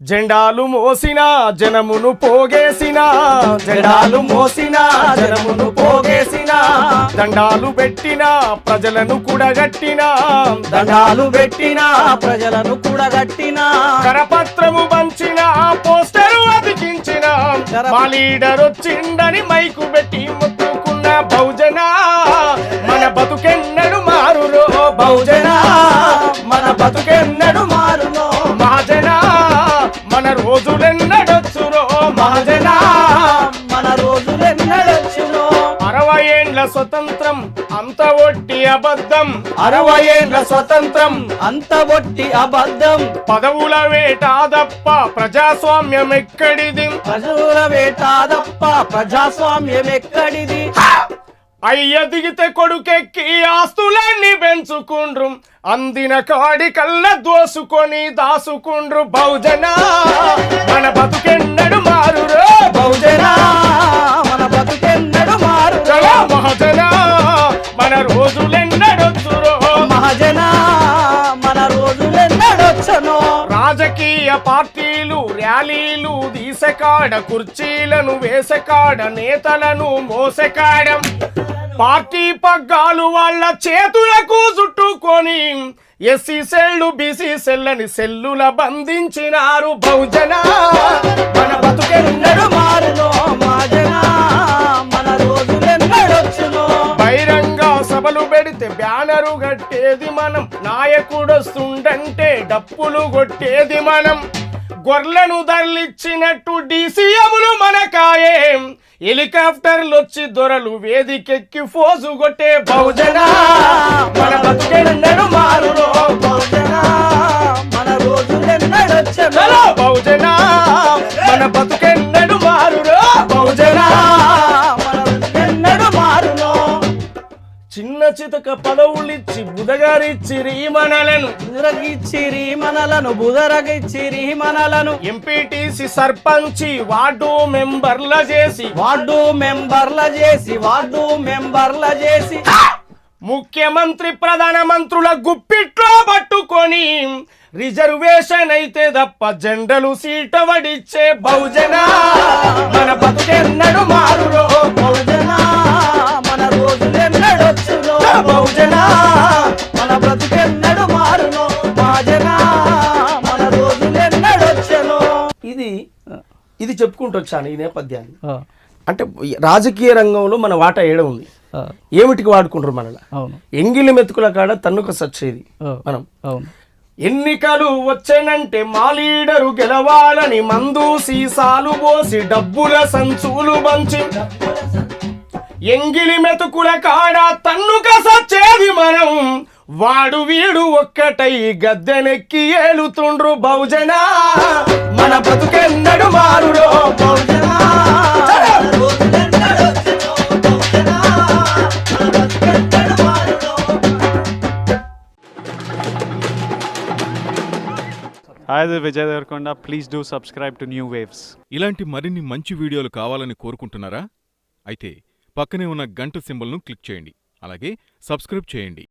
జెండాలు మోసిన జనమును పోగేసిన జెండాలు మోసిన జనమును పోగేసిన దండాలు పెట్టిన ప్రజలను కూడగట్టిన దండాలు పెట్టిన ప్రజలను కూడగట్టిన కరపత్రము పంచిన పోస్టరు అతికించిన మా లీడర్ వచ్చిండని మైకు పెట్టి మొత్తుకున్న బహుజన మన బతుకెన్నడు మారురో బహుజన మన బతుకెన్నడు మారునో మహాజన మన రోజులెన్నడొచ్చురో మహాజన మన రోజులెన్నడొచ్చునో 60 ఏండ్ల స్వతంత్రం అంత ఒట్టి అబద్ధం 60 ఏండ్ల స్వతంత్రం అంత ఒట్టి అబద్ధం పదవుల వేట తప్ప ప్రజాస్వామ్యం ఎక్కడిది ప్రజల వేట తప్ప ప్రజాస్వామ్యం ఎక్కడిది అయ్య దిగితే కొడుకెక్కి ఆస్తులన్నీ పెంచుకుండ్రు అందిన కాడి కళ్ళ దోసుకొని దాసుకుండ్రు బహుజన మన బతుకెన్నడు మారురో బహుజన మన బతుకెన్నడు మారురో మహాజన మన రోజులెన్నడొచ్చురో మహాజన మన రోజులెన్నడొచ్చునో రాజకీయ పార్టీలు ర్యాలీలు దీసకాడ కుర్చీలను వేసకాడ నేతలను మోసకాడం పార్టీ పగ్గాలు వాళ్ళ చేతులకు చుట్టుకొని ఎస్సీ సెల్లు బీసీ సెల్లని సెల్లుల బంధించినారు బహుజన మన బతుకెన్నడు మారునో మహాజన మన రోజులెన్నడొచ్చునో బహిరంగ సభలు పెడితే బ్యానరు కట్టేది మనం నాయకుడొస్తుండంటే డప్పులు కొట్టేది మనం గొర్రెలను దర్లిచ్చినట్టు డీసీఎంలు మనకాయే హెలికాప్టర్లు వచ్చి దొరలు వేదికెక్కి ఫోజు కొట్టే బహుజన మన బతుకెన్నడు మారునో బహుజన మన రోజులెన్నడొచ్చునో బహుజన మన బతుకెన్నడు మారురో బహుజన మన బతుకెన్నడు మారునో చిన్న చితక పదవులిచ్చి బుధగారిచ్చిరి మనలను బుదరగిచ్చిరి మనలను బుదరగిచ్చిరి మనలను ఎంపీటీసీ సర్పంచి వార్డు మెంబర్ల చేసి వార్డు మెంబర్ల చేసి ముఖ్యమంత్రి ప్రధానమంత్రుల గుప్పిట్లో పట్టుకొని రిజర్వేషన్ అయితే తప్ప జెండలు సీట వడిచ్చే బహుజన మన బతుకెన్నడు మారురో బహుజన మన రోజులెన్నడొచ్చునో బహుజన మన బతుకెన్నడు మారునో మహాజన మన రోజులెన్నడొచ్చునో ఇది చెప్పుకుంటూ వచ్చాను ఈ నేపథ్యాన్ని. అంటే రాజకీయ రంగంలో మన వాటా ఏడ ఉంది, ఏమిటికి వాడుకుంటారు మనలా. ఎంగిలి మెతుకుల కాడ తన్నుక సచ్చేది మనం. ఎన్నికలు వచ్చేనంటే మా లీడరు గెలవాలని మందు సీసాలు పోసి డబ్బుల సంచులు పంచి ఎంగిలి మెతుకుల కాడ తన్నుక సచ్చేది మనం. వాడు వీడు ఒక్కటై గద్దెనెక్కి ఏలుతుండ్రు బహుజన మన బతుకెన్నడు మారురో బహుజన. Hi, this is Vijay Devarkonda. Please do subscribe to New Waves. ఇలాంటి మరిన్ని మంచి వీడియోలు కావాలని కోరుకుంటున్నారా? అయితే పక్కనే ఉన్న గంట సింబల్ను క్లిక్ చేయండి. అలాగే సబ్స్క్రైబ్ చేయండి.